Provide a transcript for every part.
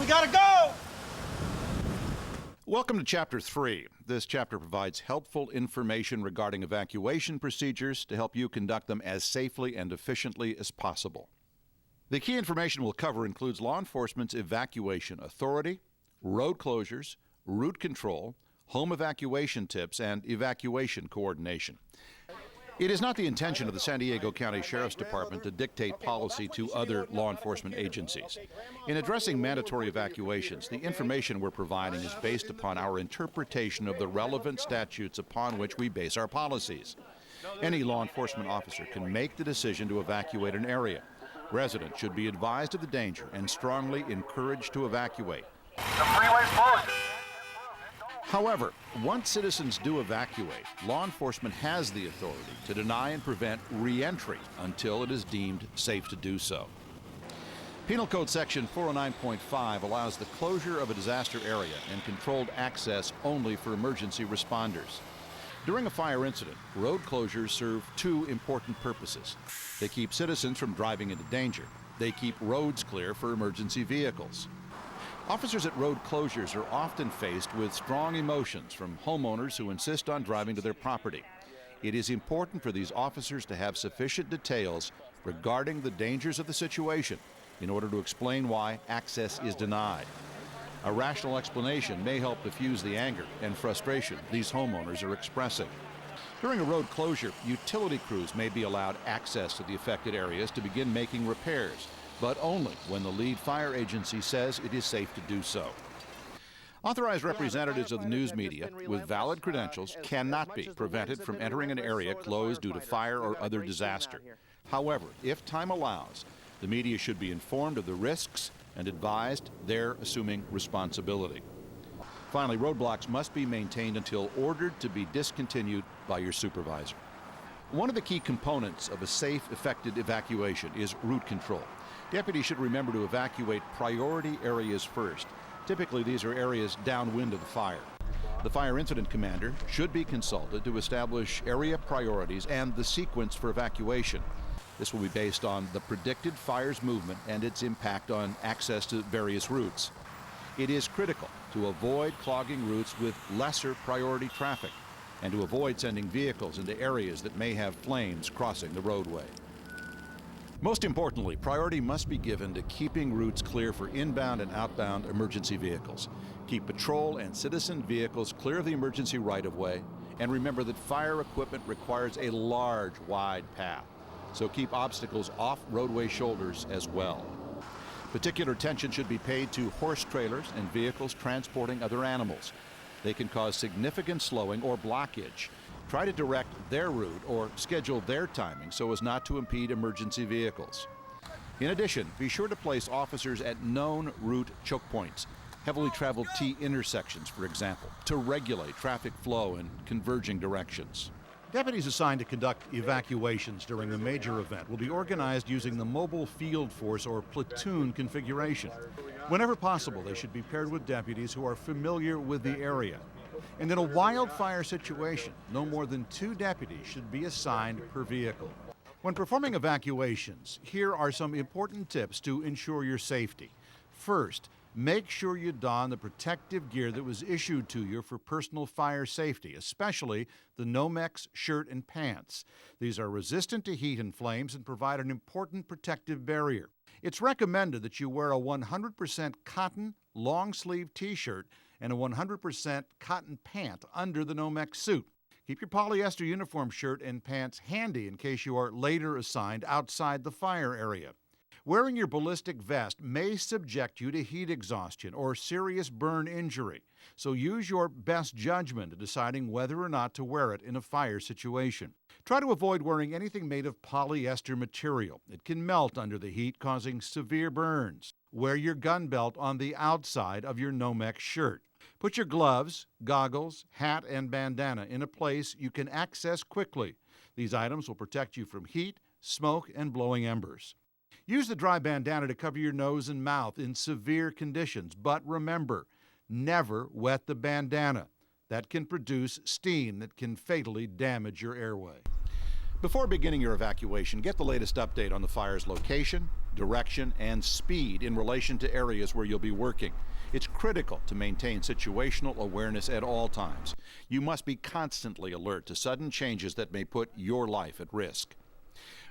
gotta go! Welcome to Chapter 3. This chapter provides helpful information regarding evacuation procedures to help you conduct them as safely and efficiently as possible. The key information we'll cover includes law enforcement's evacuation authority, road closures, route control, home evacuation tips, and evacuation coordination. It is not the intention of the San Diego County Sheriff's Department to dictate policy to other law enforcement agencies. In addressing mandatory evacuations, the information we're providing is based upon our interpretation of the relevant statutes upon which we base our policies. Any law enforcement officer can make the decision to evacuate an area. Residents should be advised of the danger and strongly encouraged to evacuate. The freeway's closed. However, once citizens do evacuate, law enforcement has the authority to deny and prevent re-entry until it is deemed safe to do so. Penal Code Section 409.5 allows the closure of a disaster area and controlled access only for emergency responders. During a fire incident, road closures serve two important purposes. They keep citizens from driving into danger. They keep roads clear for emergency vehicles. Officers at road closures are often faced with strong emotions from homeowners who insist on driving to their property. It is important for these officers to have sufficient details regarding the dangers of the situation in order to explain why access is denied. A rational explanation may help diffuse the anger and frustration these homeowners are expressing. During a road closure, utility crews may be allowed access to the affected areas to begin making repairs, but only when the lead fire agency says it is safe to do so. Authorized representatives of the news media with valid credentials cannot be prevented from entering an area closed due to fire or other disaster. However, if time allows, the media should be informed of the risks and advised they're assuming responsibility. Finally, roadblocks must be maintained until ordered to be discontinued by your supervisor. One of the key components of a safe, effective evacuation is route control. Deputies should remember to evacuate priority areas first. Typically, these are areas downwind of the fire. The fire incident commander should be consulted to establish area priorities and the sequence for evacuation. This will be based on the predicted fire's movement and its impact on access to various routes. It is critical to avoid clogging routes with lesser priority traffic and to avoid sending vehicles into areas that may have flames crossing the roadway. Most importantly, priority must be given to keeping routes clear for inbound and outbound emergency vehicles. Keep patrol and citizen vehicles clear of the emergency right-of-way, and remember that fire equipment requires a large, wide path. So keep obstacles off roadway shoulders as well. Particular attention should be paid to horse trailers and vehicles transporting other animals. They can cause significant slowing or blockage. Try to direct their route or schedule their timing so as not to impede emergency vehicles. In addition, be sure to place officers at known route choke points, heavily traveled T intersections, for example, to regulate traffic flow in converging directions. Deputies assigned to conduct evacuations during a major event will be organized using the mobile field force or platoon configuration. Whenever possible, they should be paired with deputies who are familiar with the area. And in a wildfire situation, no more than 2 deputies should be assigned per vehicle. When performing evacuations, here are some important tips to ensure your safety. First, make sure you don the protective gear that was issued to you for personal fire safety, especially the Nomex shirt and pants. These are resistant to heat and flames and provide an important protective barrier. It's recommended that you wear a 100% cotton long-sleeve t-shirt and a 100% cotton pant under the Nomex suit. Keep your polyester uniform shirt and pants handy in case you are later assigned outside the fire area. Wearing your ballistic vest may subject you to heat exhaustion or serious burn injury, so use your best judgment in deciding whether or not to wear it in a fire situation. Try to avoid wearing anything made of polyester material. It can melt under the heat, causing severe burns. Wear your gun belt on the outside of your Nomex shirt. Put your gloves, goggles, hat, and bandana in a place you can access quickly. These items will protect you from heat, smoke, and blowing embers. Use the dry bandana to cover your nose and mouth in severe conditions, but remember, never wet the bandana. That can produce steam that can fatally damage your airway. Before beginning your evacuation, get the latest update on the fire's location, direction, and speed in relation to areas where you'll be working. It's critical to maintain situational awareness at all times. You must be constantly alert to sudden changes that may put your life at risk.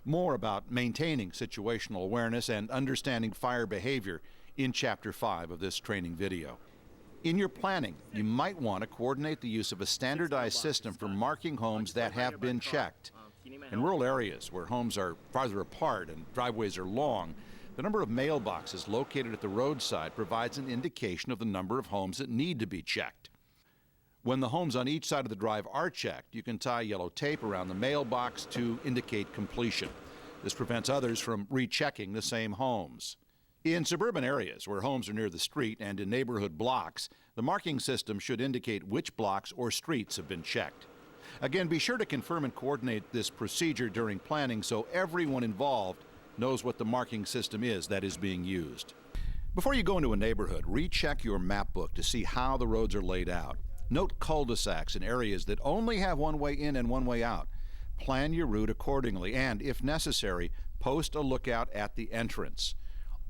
More about maintaining situational awareness and understanding fire behavior in Chapter 5 of this training video. In your planning, you might want to coordinate the use of a standardized system for marking homes that have been checked. In rural areas where homes are farther apart and driveways are long, the number of mailboxes located at the roadside provides an indication of the number of homes that need to be checked. When the homes on each side of the drive are checked, you can tie yellow tape around the mailbox to indicate completion. This prevents others from rechecking the same homes. In suburban areas where homes are near the street and in neighborhood blocks, the marking system should indicate which blocks or streets have been checked. Again, be sure to confirm and coordinate this procedure during planning so everyone involved knows what the marking system is that is being used. Before you go into a neighborhood, recheck your map book to see how the roads are laid out. Note cul-de-sacs in areas that only have one way in and one way out. Plan your route accordingly and, if necessary, post a lookout at the entrance.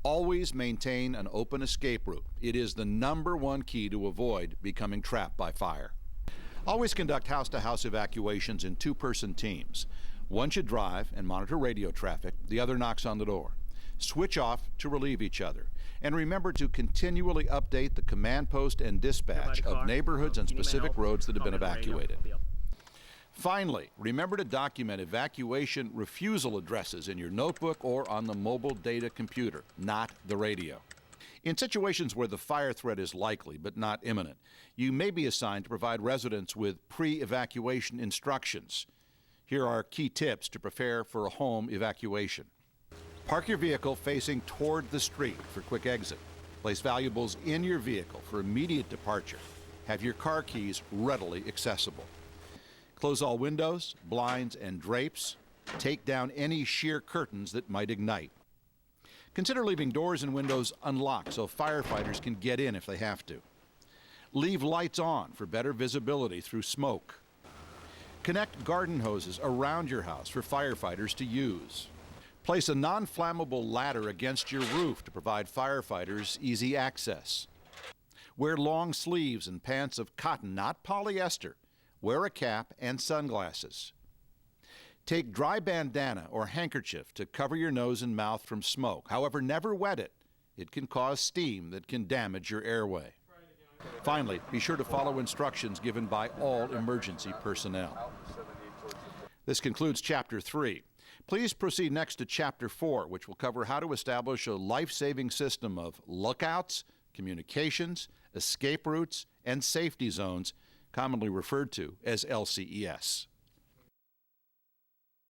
Always maintain an open escape route. It is the #1 key to avoid becoming trapped by fire. Always conduct house-to-house evacuations in 2-person teams. One should drive and monitor radio traffic, the other knocks on the door. Switch off to relieve each other. And remember to continually update the command post and dispatch of neighborhoods and specific roads that have been evacuated. Finally, remember to document evacuation refusal addresses in your notebook or on the mobile data computer, not the radio. In situations where the fire threat is likely but not imminent, you may be assigned to provide residents with pre-evacuation instructions. Here are key tips to prepare for a home evacuation. Park your vehicle facing toward the street for quick exit. Place valuables in your vehicle for immediate departure. Have your car keys readily accessible. Close all windows, blinds, and drapes. Take down any sheer curtains that might ignite. Consider leaving doors and windows unlocked so firefighters can get in if they have to. Leave lights on for better visibility through smoke. Connect garden hoses around your house for firefighters to use. Place a non-flammable ladder against your roof to provide firefighters easy access. Wear long sleeves and pants of cotton, not polyester. Wear a cap and sunglasses. Take dry bandana or handkerchief to cover your nose and mouth from smoke. However, never wet it. It can cause steam that can damage your airway. Finally, be sure to follow instructions given by all emergency personnel. This concludes Chapter 3. Please proceed next to Chapter 4, which will cover how to establish a life-saving system of lookouts, communications, escape routes, and safety zones, commonly referred to as LCES.